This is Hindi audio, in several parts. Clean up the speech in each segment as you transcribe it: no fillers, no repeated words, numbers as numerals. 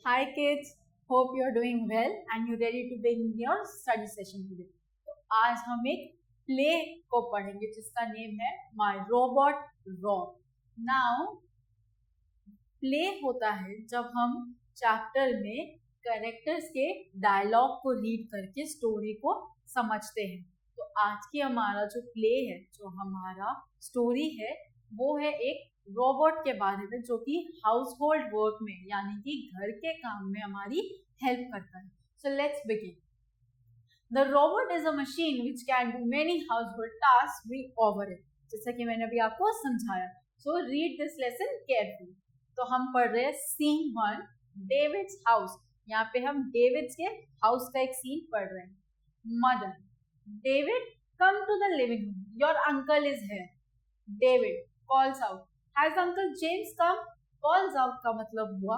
Hi kids, hope you are doing well and you ready to begin your study session today. तो आज हम एक प्ले को पढ़ेंगे जिसका नेम है my robot rock. Now play होता है जब हम चैप्टर में कैरेक्टर्स के डायलॉग को रीड करके स्टोरी को समझते हैं. तो आज की हमारा जो प्ले है, जो हमारा स्टोरी है, वो है एक रोबोट के बारे में जो कि हाउस होल्ड वर्क में यानी कि घर के काम में हमारी हेल्प करता है. So let's begin. The robot is a machine which can do many household task we over it. जैसा कि मैंने अभी आपको समझाया. So read this lesson carefully. तो हम पढ़ रहे हैं सीन 1 डेविड्स हाउस. यहाँ पे हम डेविड्स के हाउस का एक सीन पढ़ रहे हैं. Mother, David come to the living room, your uncle is here. David calls out, has uncle James come. Calls out का मतलब हुआ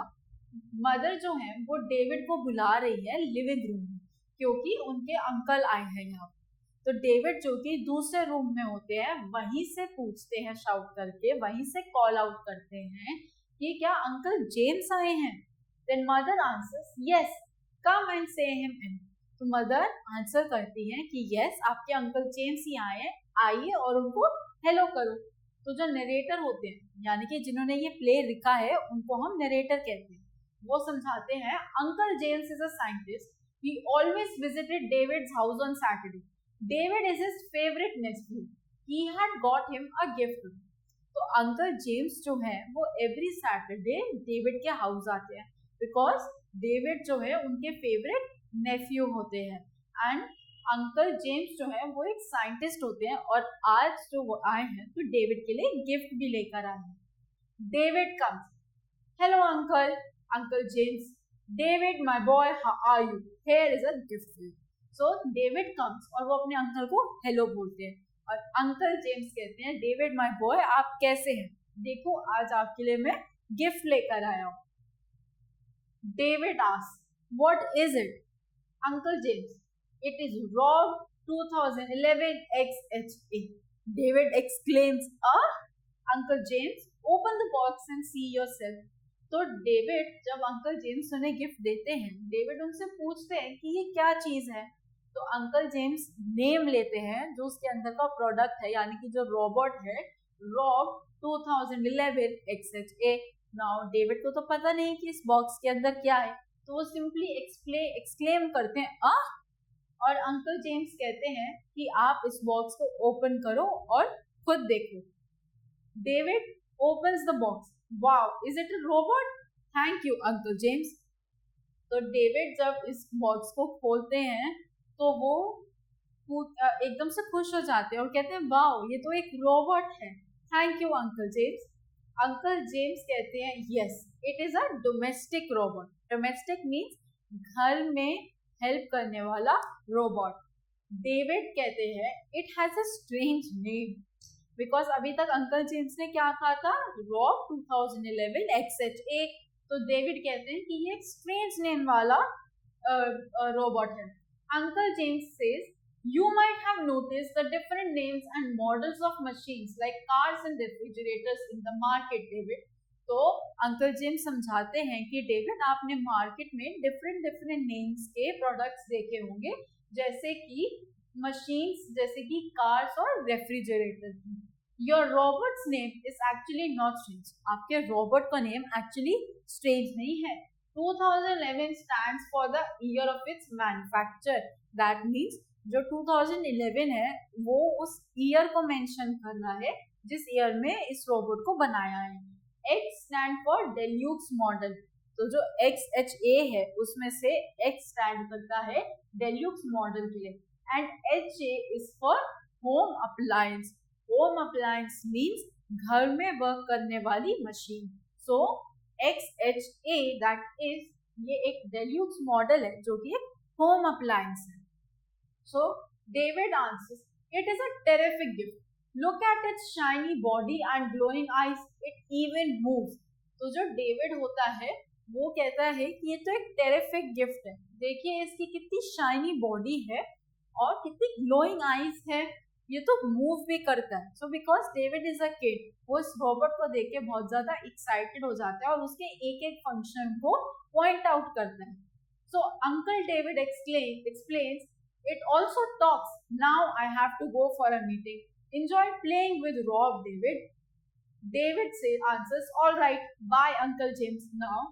मदर जो है वो डेविड को बुला रही है लिविंग रूम में क्योंकि उनके अंकल आए हैं यहाँ. तो डेविड जो कि दूसरे रूम में होते हैं वहीं से पूछते हैं, शाउट करके वहीं से कॉल आउट करते हैं कि क्या अंकल जेम्स आए हैं. Then mother answers yes, come and say him in. तो मदर आंसर करती है कि यस, आपके अंकल जेम्स ही आए हैं, आइए और उनको हेलो करो. तो जो नरेटर होते हैं यानी कि जिन्होंने ये प्ले लिखा है उनको हम नरेटर कहते हैं. वो समझाते हैं uncle James is a scientist, he always visited David's house on Saturday. David is his favourite nephew, he had got him a gift. तो अंकल जेम्स जो है वो एवरी सैटरडे डेविड के हाउस आते हैं बिकॉज डेविड जो है उनके फेवरेट नेफ्यू होते हैं. एंड अंकल जेम्स जो है वो एक साइंटिस्ट होते हैं और आज जो वो आए हैं तो डेविड के लिए गिफ्ट भी लेकर आए हैं. David comes, hello uncle. Uncle James, David my boy how are you, here is a gift for you. So David comes और वो अपने अंकल को हेलो बोलते हैं और अंकल जेम्स कहते हैं डेविड माय बॉय आप कैसे हैं, देखो आज आपके लिए मैं गिफ्ट लेकर आया हूँ. David asks what is it. Uncle James, it is Rob 2011 XHA. David exclaims, Uncle James, open the box and see yourself. तो डेविड जब अंकल जेम्स उन्हें गिफ्ट देते हैं, डेविड उनसे पूछते हैं कि ये क्या चीज है. तो अंकल जेम्स नेम लेते हैं जो उसके अंदर का प्रोडक्ट है यानी कि जो रोबोट है, रॉब 2011 XHA. नाउ डेविड को तो पता नहीं कि इस बॉक्स के अंदर क्या है, तो वो सिंपली एक्सक्लेम करते हैं और अंकल जेम्स कहते हैं कि आप इस बॉक्स को ओपन करो और खुद देखो. David opens the box. Wow, is it a robot. Thank you uncle James. तो डेविड जब इस बॉक्स को खोलते हैं तो वो एकदम से खुश हो जाते हैं और कहते हैं वाओ, ये तो एक रोबोट है. Thank you uncle James. Uncle James कहते हैं yes, it is a domestic robot. Domestic means घर में हेल्प करने वाला रोबोट. डेविड कहते हैं it has a strange name because अभी तक अंकल जेम्स ने क्या कहा था, रॉब 2011 XHA. तो डेविड कहते हैं कि ये एक स्ट्रेंज नेम वाला रोबोट है. Uncle James says you might have noticed the different names and models of machines like cars and refrigerators in the market, David. तो अंकल जेम्स समझाते हैं कि डेविड आपने मार्केट में डिफरेंट नेम्स के प्रोडक्ट्स देखे होंगे जैसे कि मशीन्स, जैसे कि कार्स और refrigerator. Your robots name is actually not strange. आपके रोबोट का नेम एक्चुअली स्ट्रेंज नहीं है. 2011 stands for the year of its manufacture. That means जो 2011 है वो उस ईयर को मेंशन कर रहा है जिस ईयर में इस रोबोट को बनाया है. X stand for deluxe model. तो जो XHA है उसमें से X स्टैंड करता है डेल्यूक्स मॉडल के लिए and HA is for home appliance. Home appliance means घर में वर्क करने वाली machine. So XHA that is ये एक डेल्यूक्स मॉडल है जो कि एक होम अप्लायंस है. So David answers, it is a terrific gift. Look at its shiny body and glowing eyes. It even moves. तो जो डेविड होता है वो कहता है कि ये तो एक टेरिफिक गिफ्ट है. देखिए इसकी कितनी शाइनी बॉडी है और कितनी ग्लोइंग आईज है. ये तो मूव भी करता है. So because David is a kid, वो इस रोबोट को देख के बहुत ज्यादा एक्साइटेड हो जाता है और उसके एक एक फंक्शन को पॉइंट आउट करता है. So uncle David explains it also talks. Now I have to go for a meeting. Enjoy playing with Rob, David. David answers, all right, bye Uncle James. Now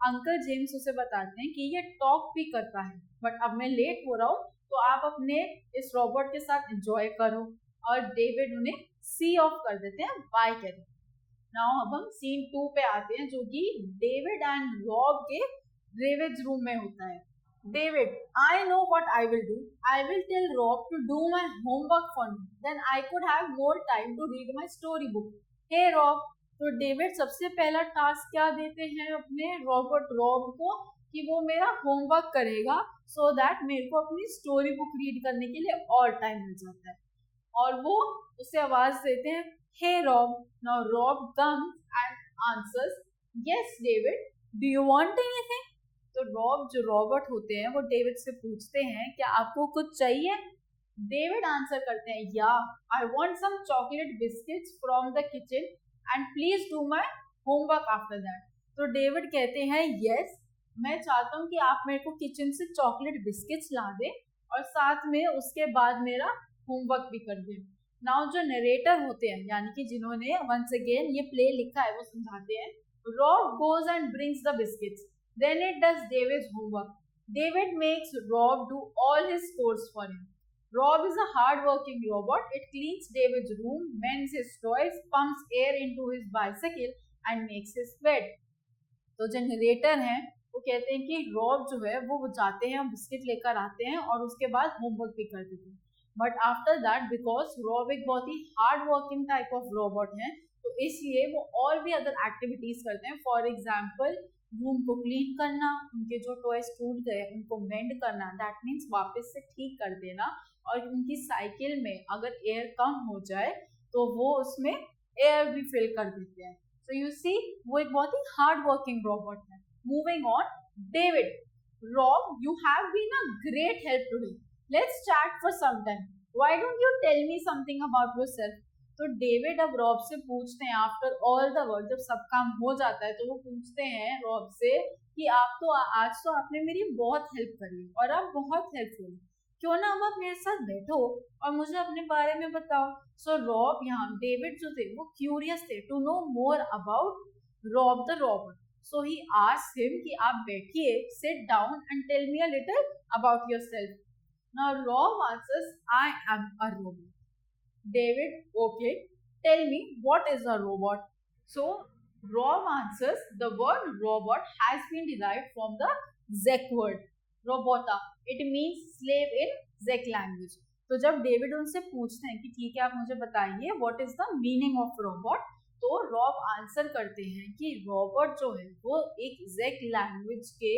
uncle James उसे बताते हैं कि ये टॉक भी करता है, बट अब मैं लेट हो रहा हूँ तो आप अपने इस रोबोट के साथ एंजॉय करो. और डेविड उन्हें सी ऑफ कर देते हैं, बाय कहते हैं. नाउ अब हम सीन 2 पे आते हैं, जो कि डेविड एंड रॉब के रेवेज रूम में होता है. David, I know what I will do. I will tell Rob to do my homework for me, then I could have more time to read my story book. Hey Rob, तो डेविड सबसे पहला टास्क क्या देते हैं अपने रोबोट रॉब को, कि वो मेरा होमवर्क करेगा, सो दैट मेरे को अपनी स्टोरी बुक रीड करने के लिए और टाइम मिल जाता है. और वो उसे आवाज देते हैं, hey Rob. Now Rob comes and answers, yes David, do you want anything. तो रॉब जो रॉबोट होते हैं वो डेविड से पूछते हैं, क्या आपको कुछ चाहिए. डेविड आंसर करते हैं, या I want some chocolate biscuits from the kitchen and please do my homework after that. तो डेविड कहते हैं, यस, मैं चाहता हूँ कि आप मेरे को किचन से चॉकलेट बिस्किट्स ला दें और साथ में उसके बाद मेरा होमवर्क भी कर दें. नाउ जो नरेटर होते हैं, यानी कि जिन्होंने वंस अगेन ये प्ले लिखा है, वो समझाते हैं. Rob goes and brings the biscuits, then it does David's homework. David makes Rob do all his chores for him. Rob is a hard-working robot. It cleans David's room, mends his toys, pumps air into his bicycle, and makes his bed. तो जो नरेटर हैं वो कहते हैं कि रॉब जो है वो जाते हैं, बिस्किट लेकर आते हैं और उसके बाद होमवर्क भी कर देते हैं. But after that, because Rob एक बहुत ही hard working type of robot है, तो इसलिए वो और भी अदर एक्टिविटीज करते हैं. फॉर एग्जाम्पल, रूम को क्लीन करना, उनके जो टॉयज टूट गए उनको मेंड करना, दैट मीन्स वापस से ठीक कर देना. और उनकी साइकिल में अगर एयर कम हो जाए तो वो उसमें एयर भी फिल कर देते हैं. सो यू सी, वो एक बहुत ही हार्ड वर्किंग रोबोट है. Moving on, David, Rob, you have been a great help today. Let's chat for some time. Why don't you tell me something about yourself. तो डेविड अब रॉब से पूछते हैं, आफ्टर ऑल द वर्क, जब सब काम हो जाता है तो वो पूछते हैं रॉब से कि आप तो आज तो आपने मेरी बहुत हेल्प करी और आप बहुत हेल्पफुल, क्यों ना अब आप मेरे साथ बैठो और मुझे अपने बारे में बताओ. सो रॉब, यहाँ डेविड जो थे वो क्यूरियस थे to know more about Rob the robot. So he asked him कि आप बैठिए, sit down and tell me a little about yourself. Now Rob answers, I am a robot. David, okay, tell me, what is a robot? So Rob answers, the word robot has been derived from the Czech word robota. It means slave in Czech language. तो जब डेविड उनसे पूछते हैं कि ठीक है आप मुझे बताइए what is the meaning of robot, तो रॉब आंसर करते हैं कि रोबोट जो है वो एक ज़ेक लैंग्वेज के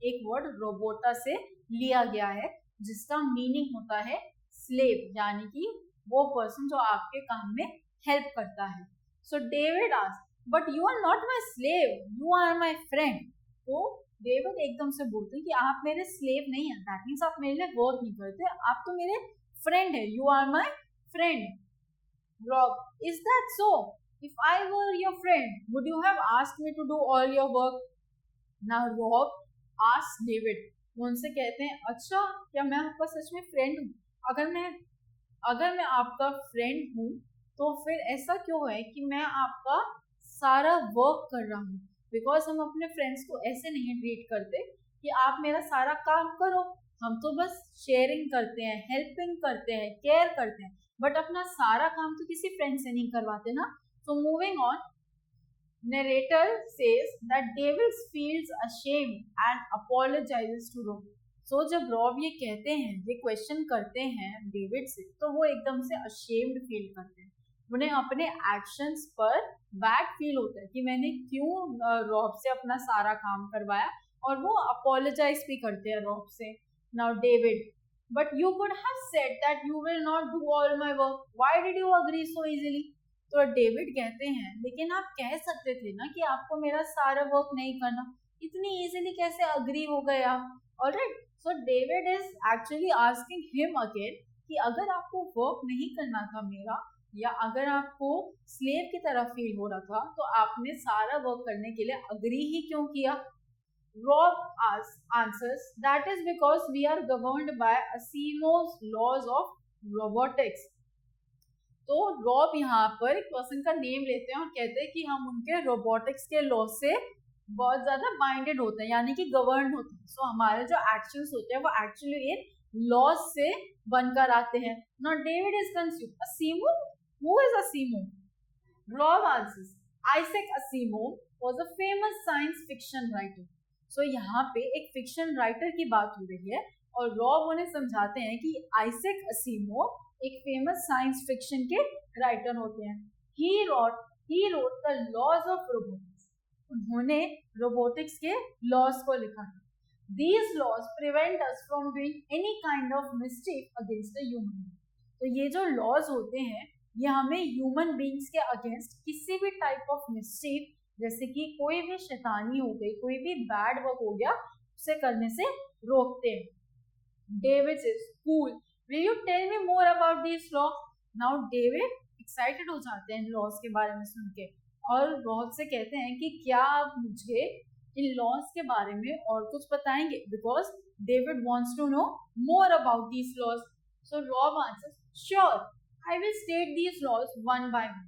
एक वर्ड रोबोटा से लिया गया है, जिसका मीनिंग होता है स्लेव, यानी कि वो पर्सन जो आपके काम में हेल्प करता है. So David asked, but you are not my slave, you are my friend. तो डेविड एकदम से बोलते हैं कि आप मेरे स्लेव नहीं हैं, दैट मीन्स आप मेरे लिए वर्क नहीं करते, आप तो मेरे फ्रेंड है, you are my friend. Rob, is that so? If I were your friend, would you have asked me to do all your work? Now Rob asked David, वो उनसे कहते हैं, अच्छा क्या मैं आपका सच में फ्रेंड हूँ? अगर मैं आपका फ्रेंड हूँ तो फिर ऐसा क्यों है कि मैं आपका सारा वर्क कर रहा हूँ? बिकॉज हम अपने फ्रेंड्स को ऐसे नहीं ट्रीट करते कि आप मेरा सारा काम करो, हम तो बस शेयरिंग करते हैं, हेल्पिंग करते हैं, केयर करते हैं, बट अपना सारा काम तो किसी फ्रेंड से नहीं करवाते ना. So moving on, narrator says that David feels ashamed and apologizes to Rob. सो जब रॉब ये कहते हैं, ये क्वेश्चन करते हैं डेविड से, तो वो एकदम से अशेम्ड फील करते हैं. उन्हें अपने एक्शंस पर बैड फील होता है कि मैंने क्यों रॉब से अपना सारा काम करवाया, और वो अपोलोजाइज भी करते हैं रॉब से. Now David, but you could have said that you will not do all my work, why did you agree so easily. तो डेविड कहते हैं, लेकिन आप कह सकते थे ना कि आपको मेरा सारा वर्क नहीं करना, इतनी इजीली कैसे अग्री हो गए आप? Alright, so David is actually asking him again कि अगर आपको वर्क नहीं करना था मेरा, या अगर आपको स्लेव की तरह फील हो रहा था, तो आपने सारा वर्क करने के लिए अग्री ही क्यों किया? Rob answers, that is because we are governed by Asimov's laws of robotics. तो रॉब यहाँ पर एक पर्सन का नेम लेते हैं और कहते हैं कि हम उनके रोबोटिक्स के लॉ से बहुत ज्यादा बाइंडेड होते हैं, यानी कि गवर्न होते हैं. सो हमारे जो एक्शंस होते हैं वो एक्चुअली इन लॉज से बनकर आते हैं. Now David is confused. Asimov, who is Asimov? Rob answers, Isaac Asimov was a famous science fiction writer. So यहाँ पे एक फिक्शन राइटर की बात हो रही है और रॉब उन्हें समझाते हैं कि आइजैक असीमोव एक फेमस साइंस फिक्शन के राइटर होते हैं. He wrote the laws of robotics. उन्होंने रोबोटिक्स के लॉज को लिखा है. These laws prevent us from doing any kind of mischief against a human being. तो ये जो लॉज होते हैं ये हमें ह्यूमन बींग्स के अगेंस्ट किसी भी टाइप ऑफ मिस्चीफ, जैसे कि कोई भी शैतानी हो गई, कोई भी बैड वर्क हो गया, उसे करने से रोकते हैं. David is cool, will you tell me more about this law? Now David excited हो जाते हैं लॉज के बारे में सुन के और रॉब से कहते हैं कि क्या आप मुझे इन लॉज के बारे में और कुछ बताएंगे, because David wants to know more about these laws. So Rob answers, sure, I will state these laws one by one.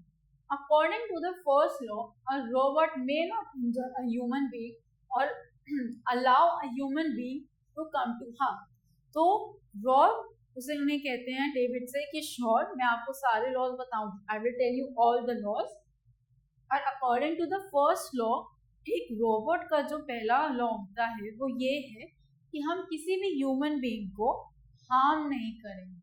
According to the first law, a robot may not injure a human being or allow a human being to come to harm. तो रॉब उसे उन्हें कहते हैं डेविड से कि श्योर, मैं आपको सारे लॉज बताऊंगी. I will tell you all the laws. और according to the first law, एक रोबोट का जो पहला लॉ होता है वो ये है कि हम किसी भी ह्यूमन बीइंग को हार्म नहीं करेंगे,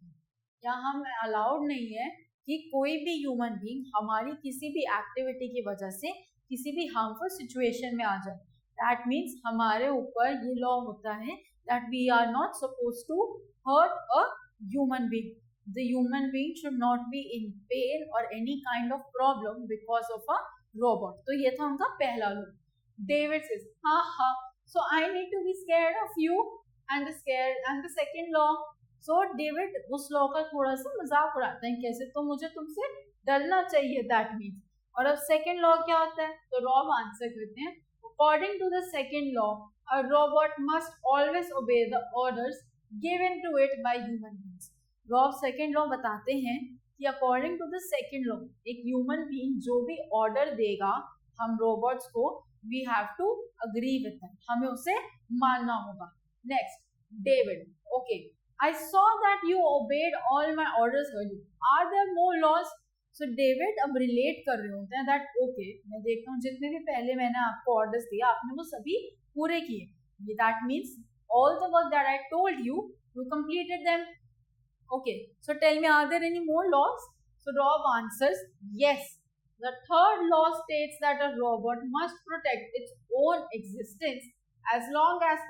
या हम अलाउड नहीं है कि कोई भी ह्यूमन बीइंग हमारी किसी भी एक्टिविटी की वजह से किसी भी हार्मफुल सिचुएशन में आ जाए. दैट मीन्स हमारे ऊपर ये लॉ होता है that we are not suppose to hurt a human being. The human being should not be in pain और any kind of problem because of a robot. तो ये था उनका पहला लॉ. डेविड सेज, हाँ, so I need to be scared of you and the second law. So David उस लॉ का थोड़ा सा मजाक उड़ाते हैं, कैसे, तो मुझे तुमसे डरना चाहिए, दैट मीन्स. और अब सेकेंड लॉ क्या होता है? तो रॉब आंसर करते हैं, according to the second law, a robot must always obey the orders given to it by human beings. Rob second law बताते हैं कि according to the second law, एक ह्यूमन बीइंग जो भी ऑर्डर देगा हम रोबोट्स को, we have to agree with that, हमें उसे मानना होगा. Next, David, okay, I saw that you obeyed all my orders earlier. Are there more laws? So David अब रिलेट कर रहे होते हैं that okay, मैं देखता हूँ जितने भी पहले मैंने आपको ऑर्डर्स दिया आपने वो सभी पूरे किए. That means all the work that I told you, you completed them. Okay, so tell me, are there any more laws? So Rob answers, yes. The third law states that a robot must protect its own existence as long as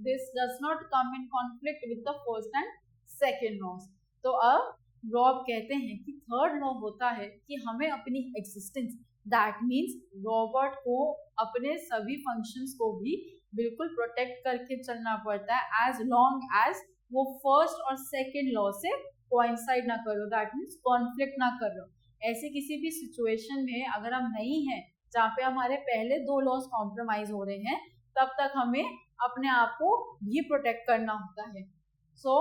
this does not come in conflict with the first and second laws. तो अब रॉब कहते हैं कि थर्ड लॉ होता है कि हमें अपनी एग्जिस्टेंस, दैट मीन्स रोबोट को अपने सभी फंक्शंस को भी बिल्कुल प्रोटेक्ट करके चलना पड़ता है एज लॉन्ग एज वो फर्स्ट और सेकेंड लॉ से कोइंसाइड ना करो, दैट मीन्स कॉन्फ्लिक्ट ना करो. ऐसे किसी भी सिचुएशन में अगर हम नहीं हैं जहाँ पे हमारे पहले दो लॉज कॉम्प्रोमाइज हो रहे हैं, तब तक हमें अपने आप को भी प्रोटेक्ट करना होता है. So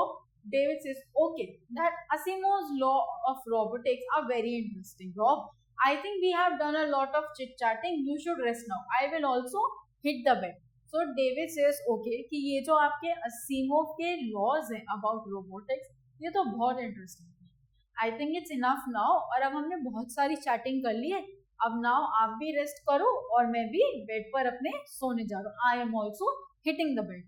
David says, okay, that Asimov's law of robotics are very interesting. Rob, I think we have done a lot of chit chatting. You should rest now. I will also hit the bed. So David says, okay, कि ये जो आपके Asimov के laws हैं about robotics, ये तो बहुत इंटरेस्टिंग है. I think it's enough now. और अब हमने बहुत सारी चैटिंग कर ली है, अब नाउ आप भी रेस्ट करो और मैं भी बेड पर अपने सोने जा रहा हूँ. I am also hitting the bed.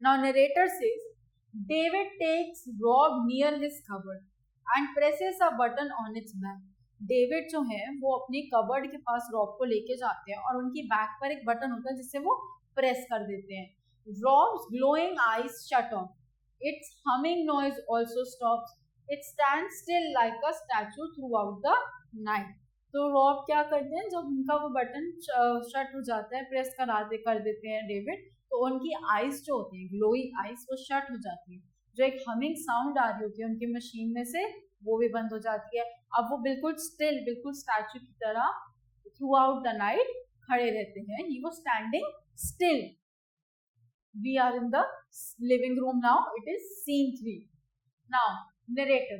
Now narrator says, David takes Rob near his cupboard and presses a button on its back. David जो है वो अपनी कबर्ड के पास रॉब को लेके जाते हैं और उनकी बैक पर एक बटन होता है जिससे वो प्रेस कर देते हैं. Robes glowing eyes shut on. It's humming noise also stops. It stands still like a statue through out the night. तो रॉब क्या करते हैं, जब उनका वो बटन शट हो जाता है, प्रेस कर देते हैं डेविड, तो उनकी आईज जो होती हैं, ग्लोई आईज, वो शट हो जाती है, जो एक हमिंग साउंड आ रही होती है उनकी मशीन में से, वो भी बंद हो जाती है। अब वो बिल्कुल स्टिल, बिल्कुल स्टैचू की तरह थ्रू आउट द नाइट खड़े रहते हैं। He was standing still. We are in the living room now. It is scene 3. Now, narrator.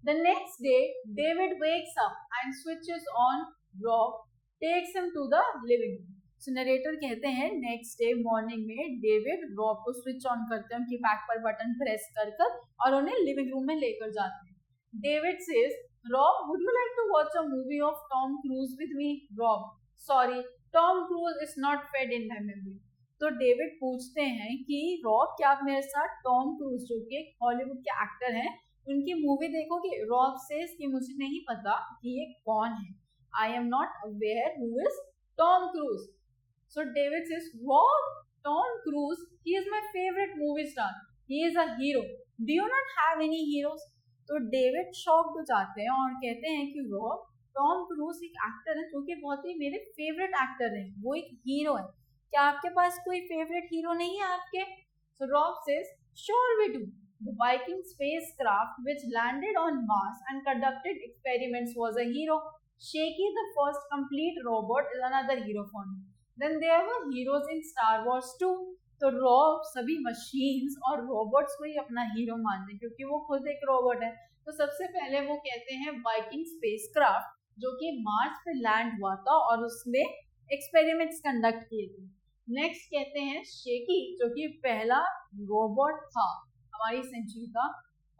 The next day, David wakes up and switches on Rob, takes him to the living room. So, narrator कहते हैं next day morning में David Rob को switch on करते हैं, उनकी बैक पर बटन प्रेस कर और उन्हें living room में लेकर जाते हैं. David says, Rob, would you like to watch a movie of Tom Cruise with me? Rob, sorry, Tom Cruise is not fed in my memory. तो डेविड पूछते हैं कि रॉब, क्या आप मेरे साथ टॉम क्रूज जो कि एक हॉलीवुड के एक्टर हैं उनकी मूवी देखोगे? रॉब सेज कि मुझे नहीं पता कि ये कौन है. I am not aware who is Tom Cruise. So David says, Rob, Tom Cruise, he is my favourite movie star, he is a hero, do you not have any heroes? तो डेविड शॉक्ड हो जाते हैं और कहते हैं कि रॉब, टॉम क्रूज एक एक्टर है जो कि बहुत ही मेरे फेवरेट एक्टर है, वो एक हीरो है, क्या आपके पास कोई फेवरेट हीरो नहीं है आपके? So Rob says, sure we do. The Viking spacecraft which landed on Mars and conducted experiments was a hero. Shaky, the first complete robot, is another hero for me. Then there were heroes in Star Wars too. तो रॉब सभी मशीन्स और रोबोट्स को ही अपना हीरो मानते हैं क्योंकि वो खुद एक रोबोट है. तो सबसे पहले वो कहते हैं वाइकिंग स्पेसक्राफ्ट जो कि मार्स पे लैंड हुआ था और उसने एक्सपेरिमेंट्स कंडक्ट किए थे. नेक्स्ट कहते हैं शेकी जो कि पहला रोबोट था हमारी सेंचुरी का.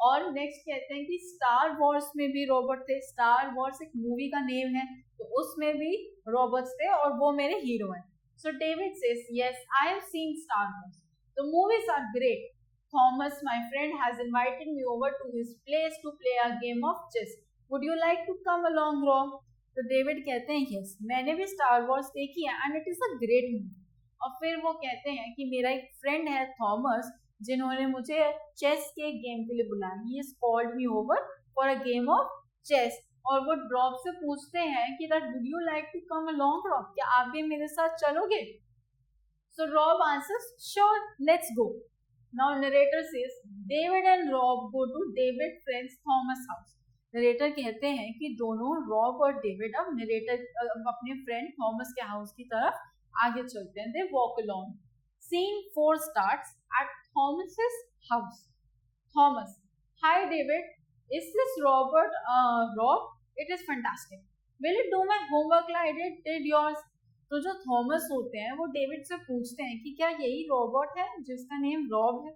और नेक्स्ट कहते हैं कि स्टार वॉर्स में भी रोबोट थे. स्टार वॉर्स एक मूवी का नेम है, तो उसमें भी रोबोट्स थे और वो मेरे हीरो हैं. So David says, yes, I have seen Star Wars. The movies are great. Thomas, my friend, has invited me over to his place to play a game of chess. Would you like to come along, Rob? तो डेविड कहते हैं, यस, मैंने भी स्टार वॉर्स देखी है and it is a great movie. और फिर वो कहते हैं कि मेरा एक फ्रेंड है थॉमस जिन्होंने मुझे चेस के गेम के लिए बुलाया. He is called me over for a game of chess. और वो रॉब से पूछते हैं कि that would you like to come along, Rob, क्या आप भी मेरे साथ चलोगे? So Rob answers, sure, let's go. Now narrator says, David and Rob go to David friends Thomas house. Narrator कहते हैं कि दोनों रॉब और डेविड अब नरेटर अपने फ्रेंड थॉमस के हाउस की तरफ आगे चलते हैं. They walk along. Scene 4 starts at Thomas's house. Thomas, hi David, is this Robert? Rob, it is fantastic. Will it do my homework like it did yours? तो जो थॉमस होते हैं वो डेविड से पूछते हैं कि क्या यही रोबोट है जिसका नेम रॉब है?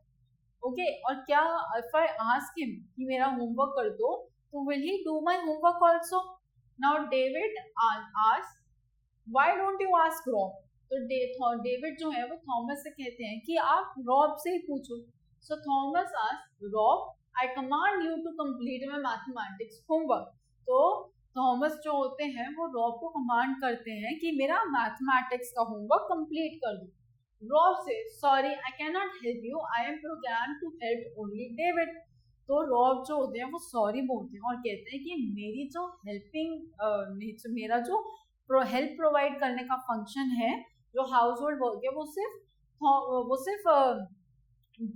ओके, और क्या if I ask him कि मेरा होमवर्क कर दो, तो will he do my homework also? Now David asks, why don't you ask Rob? तो डेविड जो है वो थॉमस से कहते हैं कि आप रॉब से ही पूछो. So Thomas asks, Rob, I command you to complete my mathematics homework. तो थॉमस जो होते हैं वो रॉब को कमांड करते हैं कि मेरा मैथमेटिक्स का होमवर्क कंप्लीट कर दो. रॉब से, sorry, I can not help you, I am program to help only David. तो रॉब जो होते हैं वो सॉरी बोलते हैं और कहते हैं कि मेरी जो हेल्पिंग मेरा जो हेल्प प्रोवाइड करने का फंक्शन है, जो हाउस होल्ड वर्क है, वो सिर्फ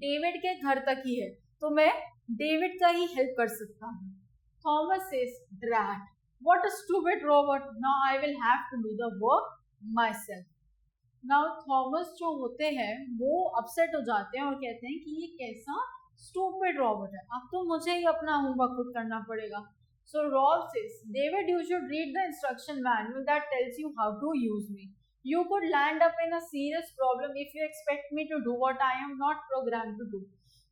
डेविड के घर तक ही है, तो मैं डेविड का ही हेल्प कर सकता हूँ. Thomas says, drat, what a stupid robot, now I will have to do the work myself. Now Thomas जो होते हैं वो अपसेट हो जाते हैं और कहते हैं कि ये कैसा स्टूपिड रोबोट है, अब तो मुझे ही अपना होमवर्क खुद करना पड़ेगा. So Rob says, David, you should read the instruction manual that tells you how to use me. You could land up in a serious problem if you expect me to do what I am not programmed to do.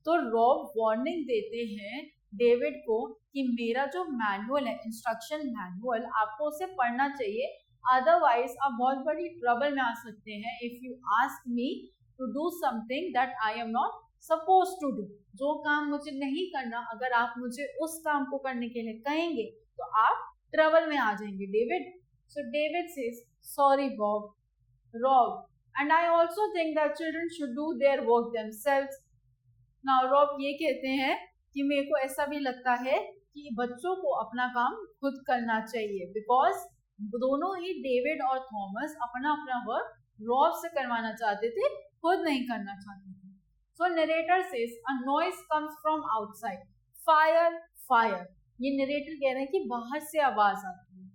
तो रॉब वार्निंग देते हैं डेविड को कि मेरा जो मैनुअल है, इंस्ट्रक्शन मैनुअल, आपको उसे पढ़ना चाहिए, अदरवाइज आप बहुत बड़ी ट्रबल में आ सकते हैं if you ask me to do something that I am not suppose to do. जो काम मुझे नहीं करना, अगर आप मुझे उस काम को करने के लिए कहेंगे तो आप ट्रबल में आ जाएंगे, David. So David says, sorry Bob, Rob, and I also think that children should do their work themselves. Now Rob ये कहते हैं कि मेरे को ऐसा भी लगता है कि बच्चों को अपना काम खुद करना चाहिए, बिकॉज दोनों ही डेविड और थॉमस अपना अपना वर्क रॉब से करवाना चाहते थे, खुद नहीं करना चाहते थे. So narrator says a noise comes from outside. Fire, fire. ये narrator कह रहे हैं कि बाहर से आवाज आती है.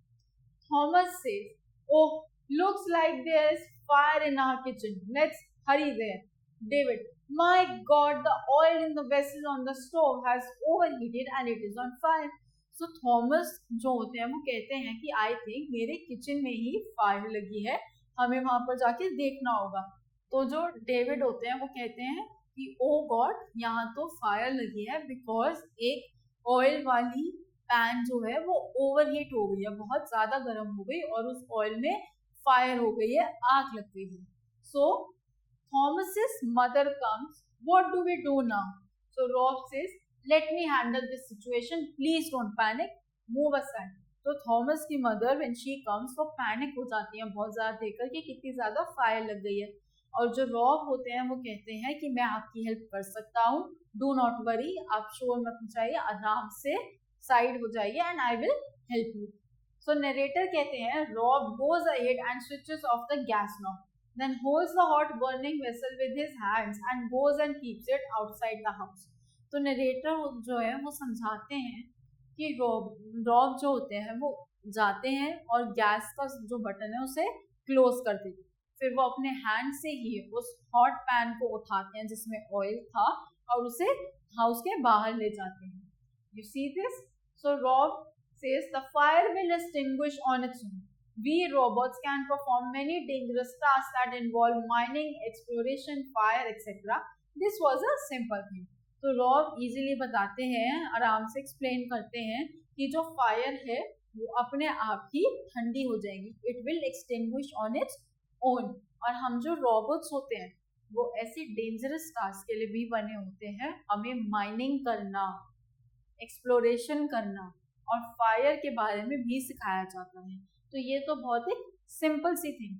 Thomas says, oh, looks like there's fire in our kitchen. Let's hurry there. David, my God, the oil in the vessel on the stove has overheated and it is on fire. So Thomas जो होते हैं वो कहते हैं कि I think मेरे किचन में ही फायर लगी है, हमें वहां पर जाके देखना होगा. तो जो डेविड होते हैं वो कहते हैं कि ओ गॉड, यहाँ तो फायर लगी है बिकॉज एक ऑयल वाली पैन जो है वो ओवरहीट हो गई है, बहुत ज्यादा गर्म हो गई और उस ऑयल में फायर हो गई है, आग लग गई है. सो थॉमस's mother comes. What do we do now? So Rob says, let me handle this situation. Please don't panic. Move aside. तो थॉमस की मदर व्हेन शी कम्स वो पैनिक हो जाती है बहुत ज्यादा देखकर कि कितनी ज्यादा फायर लग गई है. और जो रॉब होते हैं वो कहते हैं कि मैं आपकी हेल्प कर सकता हूँ, डू नॉट वरी, आप शोर मत मचाइए, आराम से साइड हो जाइए and I will help you. So narrator कहते हैं Rob goes ahead and switches off the gas knob, then holds the hot burning vessel with his hands and goes and keeps it outside the house. तो नरेटर जो है वो समझाते हैं कि रॉब जो होते हैं वो जाते हैं और गैस का जो बटन है उसे क्लोज कर देते हैं. फिर वो अपने हैंड से ही उस हॉट पैन को उठाते हैं जिसमें ऑयल था और उसे हाउस के बाहर ले जाते हैं. You see this? So Rob says the fire will extinguish on its own. We robots can perform many dangerous tasks that involve mining, exploration, fire, etc. This was a simple thing. तो रॉब इजीली बताते हैं, आराम से एक्सप्लेन करते हैं कि जो फायर है वो अपने आप ही ठंडी हो जाएगी. It will extinguish on its own. और हम जो रोबोट्स होते हैं वो ऐसे डेंजरस टास्क के लिए भी बने होते हैं, हमें माइनिंग करना, एक्सप्लोरेशन करना और फायर के बारे में भी सिखाया जाता है. तो ये तो बहुत ही सिंपल सी thing.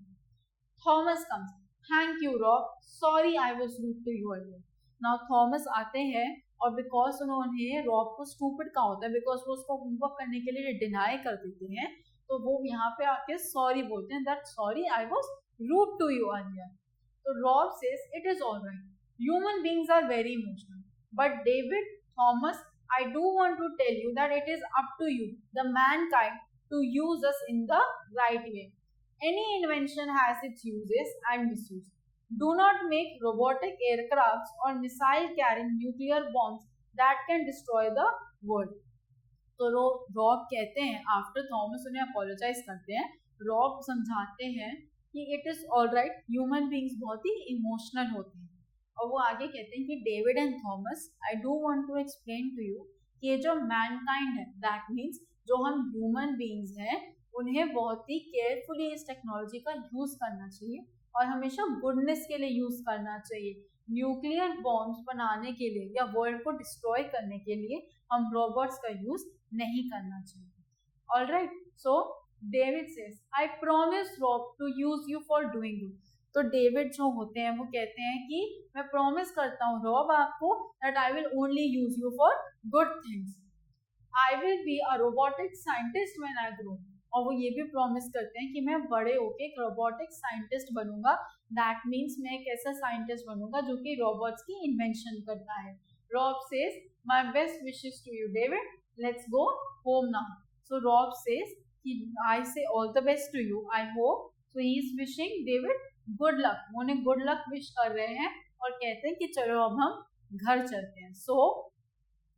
Thomas comes. Thank you Rob, sorry I was rude to you earlier. Now Thomas आते हैं और बिकॉज उन्होंने रॉब को स्टूपिड कहा होता है, बिकॉज वो उसको होमवर्क करने के लिए डिनाई कर देते हैं, तो वो यहाँ पे आके सॉरी बोलते हैं, that sorry I was rude to you earlier. तो Rob says it is alright, human beings are very emotional, but David, Thomas, I do want to tell you that it is up to you, the mankind, to use us in the right way. Any invention has its uses and misuse. Do not make robotic aircrafts or missile carrying nuclear bombs that can destroy the world. तो रॉब कहते हैं, आफ्टर थॉमस उन्हें अपोलोजाइज करते हैं, रॉब समझाते हैं कि it is alright, human beings बहुत ही इमोशनल होते हैं. और वो आगे कहते हैं कि David and Thomas, I do want to explain to you कि ये जो मैनकाइंड है, दैट मीन्स जो हम ह्यूमन बीइंग्स हैं, उन्हें बहुत ही केयरफुली इस टेक्नोलॉजी का यूज करना चाहिए और हमेशा गुडनेस के लिए यूज करना चाहिए. न्यूक्लियर बॉम्ब्स बनाने के लिए या वर्ल्ड को डिस्ट्रॉय करने के लिए हम रोबोट्स का यूज नहीं करना चाहिए. Alright, so David says, I promise Rob to use you for doing good. तो डेविड जो होते हैं वो कहते हैं कि मैं प्रॉमिस करता हूँ रॉब आपको, that I will only use you for good things. I will be a robotic scientist when I grow. और वो ये भी प्रॉमिस करते हैं कि मैं बड़े होके एक रोबोटिक साइंटिस्ट बनूंगा. दैट मीन्स मैं एक ऐसा साइंटिस्ट बनूंगा जो कि रोबोट्स की इन्वेंशन करता है. Rob says, my best wishes to you David, let's go home now. So Rob says कि I say all the best to you, I hope. So he is wishing David good luck. वो उन्हें गुड लक विश कर रहे हैं और कहते हैं कि चलो अब हम घर चलते हैं. So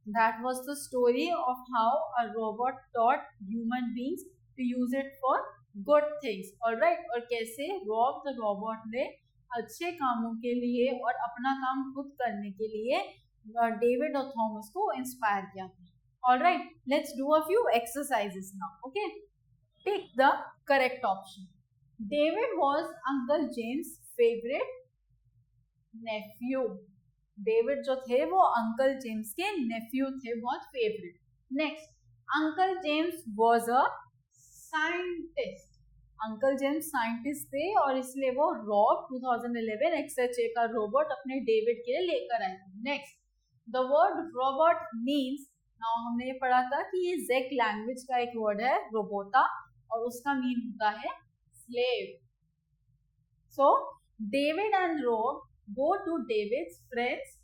that was the story of how a robot taught human beings to use it for good things. Alright, और कैसे रॉब द रोबोट ने अच्छे कामों के लिए और अपना काम खुद करने के लिए डेविड और थॉमस को इंस्पायर किया था. Alright, let's do a few exercises now. Okay, tick the correct option. David was Uncle James' favorite nephew. David जो थे वो Uncle James के nephew थे, बहुत favorite. Next, Uncle James was a scientist. Uncle James scientist थे और इसलिए वो Rob 2011 XHA का रोबोट अपने डेविड के लिए लेकर आए. Next, the word robot means, now हमने ये पढ़ा था कि ये Czech language का एक वर्ड है रोबोटा और उसका मीन होता है slave. So David and Rob go to David's friend's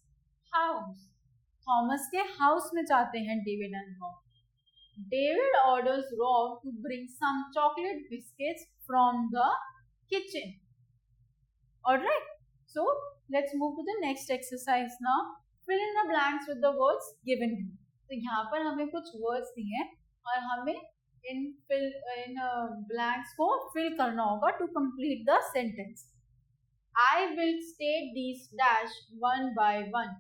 house. Thomas के हाउस में जाते हैं David and Rob. David orders Rob to bring some chocolate biscuits from the kitchen. Alright, so let's move to the next exercise now. Fill in the blanks with the words given. तो यहाँ पर हमें कुछ words दिए हैं और हमें इन blanks को fill करना होगा to complete the sentence. I will state these dash one by one.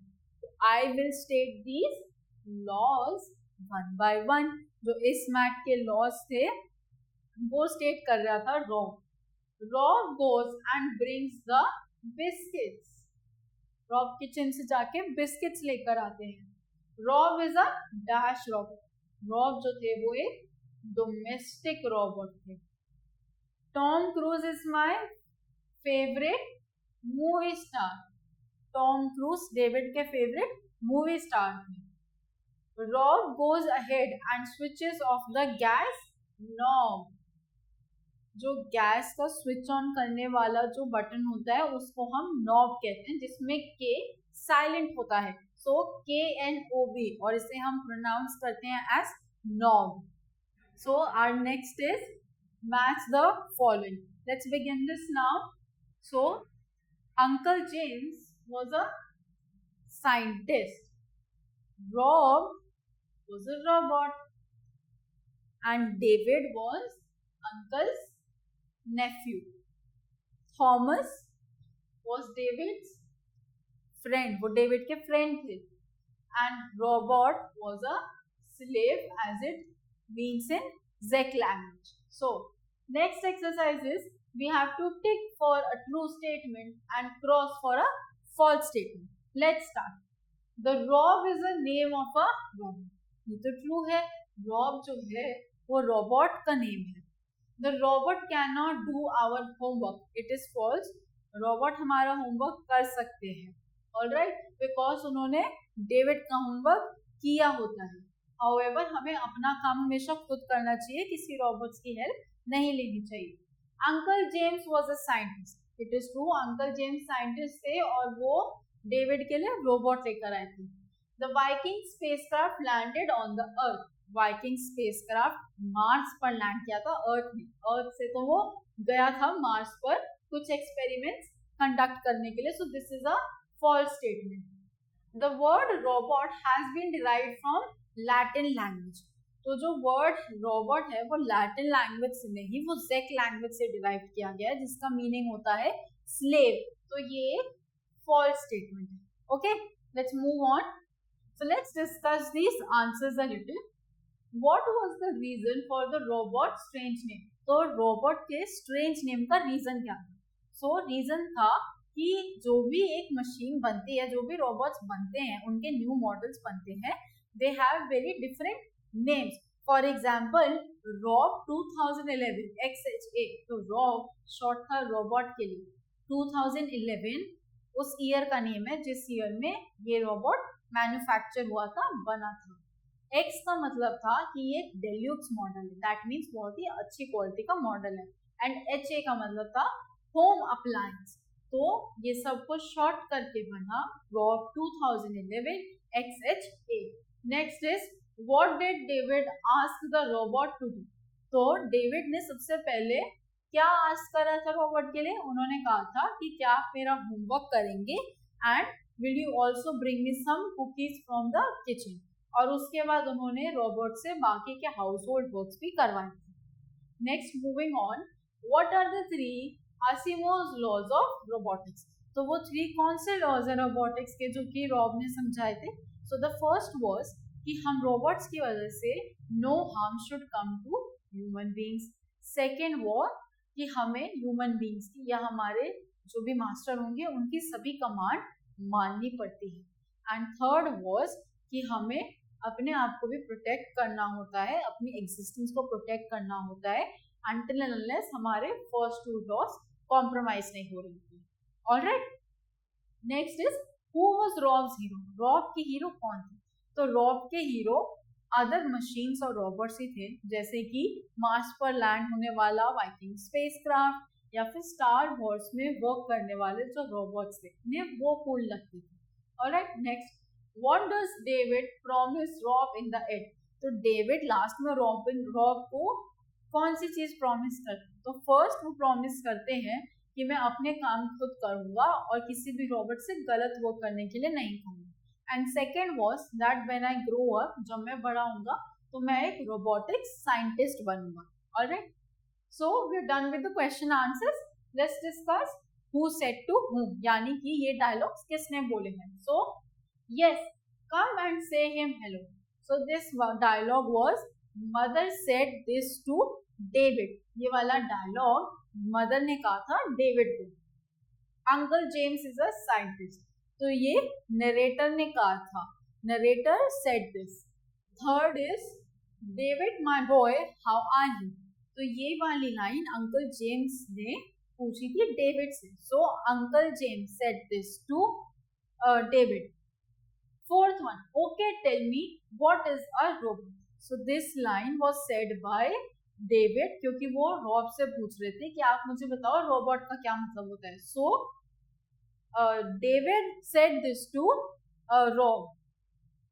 I will state these laws one by one. जो इस मैट के लॉस थे वो स्टेट कर रहा था Rob. Rob goes and brings the biscuits. Rob kitchen से जाके बिस्किट्स लेकर आते हैं। Rob is a dash robot. Rob जो थे वो एक डोमेस्टिक रॉबोट थे। Tom Cruise is my favourite movie star. Tom Cruise David के फेवरेट मूवी स्टार थे। Rob goes ahead and switches off the gas knob. जो गैस का स्विच ऑन करने वाला जो बटन होता है उसको हम नॉब कहते हैं, जिसमें के साइलेंट होता है। सो KNOB और इसे हम प्रोनाउंस करते हैं as knob. So our next is match the following. Let's begin this now. So uncle James was a scientist. Rob was a robot and David was uncle's nephew. Thomas was David's friend, वो डेविड के फ्रेंड थे। and robot was a slave as it means in Czech language. So next exercise is we have to tick for a true statement and cross for a false statement. Let's start. The Rob is a name of a robot. ये तो ट्रू है। रॉब जो है वो रोबोट का नेम है। The robot can not do our homework. It is false. Robot हमारा होमवर्क कर सकते हैं, ऑलराइट, बिकॉज उन्होंने डेविड का होमवर्क किया होता है। हाउएवर हमें अपना काम हमेशा खुद करना चाहिए, किसी रोबोट्स की हेल्प नहीं लेनी चाहिए। Uncle James was a scientist. It is true, uncle James scientist थे और वो डेविड के लिए रोबोट लेकर आए थे। The Viking spacecraft landed on the Earth. Viking spacecraft Mars पर लैंड किया था, अर्थ में। अर्थ से तो वो गया था मार्स पर कुछ एक्सपेरिमेंट्स कंडक्ट करने के लिए। So this is a false statement. The word robot has been derived from Latin language. तो जो वर्ड रोबोट है वो लैटिन लैंग्वेज से नहीं, वो ज़ेक लैंग्वेज से डिराइव किया गया है, जिसका मीनिंग होता है स्लेव। तो ये फॉल्स स्टेटमेंट है। Okay, let's move on. So let's discuss these answers a little. What was the reason for the robot strange name? तो robot के strange name का reason क्या था? So reason था कि जो भी एक मशीन बनती है, जो भी robots बनते हैं, उनके new models बनते हैं, they have very different names. For example, Rob 2011 XHA. तो Rob short था robot के लिए। 2011 उस ईयर का नेम है जिस ईयर में ये रोबोट मैन्युफैक्चर हुआ था, बना था। एक्स का मतलब था कि ये डेल्यूक्स मॉडल है, दैट मीन्स बहुत ही अच्छी क्वालिटी का मॉडल है। एंड HA का मतलब था होम अप्लायंस। तो ये सब को शॉर्ट करके बना Rob 2011 XHA। Next is what did David ask the robot to do? तो डेविड ने सबसे पहले क्या आस्क करा था रोबोट के लिए? उन्होंने कहा था कि क्या आप मेरा होमवर्क करेंगे and will you also bring me some cookies from the kitchen? और उसके बाद उन्होंने रोबोट से बाकी के हाउस होल्ड वर्क्स भी करवाए थे। Next moving on, what are the 3 Asimov's laws of robotics? तो वो 3 कौन से लॉज है रोबोटिक्स के जो कि रॉब ने समझाए थे? सो द फर्स्ट वाज कि हम रोबोट्स की वजह से no harm should come to human beings. Second was कि हमें ह्यूमन बीइंग्स की या हमारे जो भी मास्टर होंगे उनकी सभी कमांड माननी पड़ती है। एंड थर्ड वाज कि हमें अपने आप को भी प्रोटेक्ट करना होता है, अपनी एग्जिस्टेंस को प्रोटेक्ट करना होता है until and unless हमारे फर्स्ट 2 लॉज कॉम्प्रोमाइज नहीं हो रही थी। Alright, next is who was Rob's hero? Rob के हीरो कौन थे? तो रॉब के हीरो अदर मशीन्स और रोबोट्स ही थे, जैसे कि मार्स पर लैंड होने वाला वाइकिंग स्पेसक्राफ्ट, या फिर स्टार वॉर्स में वर्क करने वाले जो रोबोट्स थे उन्हें वो कूल लगते थे. Alright, next, what does David promise Rob in the end. तो डेविड लास्ट में रॉब को कौन सी चीज प्रॉमिस करते हैं? तो फर्स्ट वो प्रॉमिस करते हैं कि मैं अपने काम खुद करूंगा और किसी भी रोबोट से गलत वर्क करने के लिए नहीं कहूंगा. And second was that when I grow up, जब मैं बड़ा होऊंगा तो मैं एक रोबोटिक्स साइंटिस्ट बनूंगा. Alright, so we are done with the question answers. Let's discuss who said to whom, यानी कि ये डायलॉग्स किसने बोले हैं. So yes, come and say him hello. So this dialogue was mother said this to David. ये वाला डायलॉग मदर ने कहा था डेविड को. Uncle James is a scientist, तो ये नरेटर ने कहा था. Narrator said this. Third is David my boy how are you. तो ये वाली लाइन अंकल जेम्स ने पूछी थी डेविड से. So uncle James said this to David. Fourth one, okay tell me what is a robot. So this line was said by David, क्योंकि वो रॉब से पूछ रहे थे कि आप मुझे बताओ रोबोट का क्या मतलब होता है. सो David said this to Rob.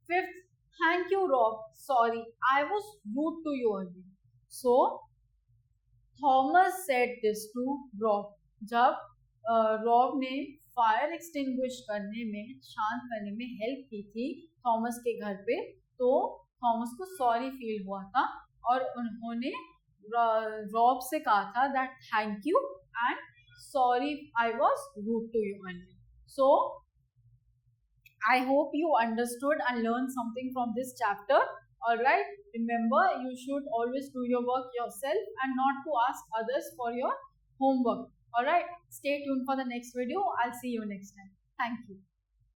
Fifth, thank you Rob. Sorry, I was rude to you earlier. So Thomas said this to Rob. जब Rob ने फायर एक्सटिंग्विश करने में, शांत करने में हेल्प की थी थॉमस के घर पे, तो थॉमस को सॉरी फील हुआ था और उन्होंने रॉब से कहा था that thank you and sorry I was rude to you earlier. So I hope you understood and learned something from this chapter. All right, remember you should always do your work yourself and not to ask others for your homework. All right, stay tuned for the next video. I'll see you next time. Thank you.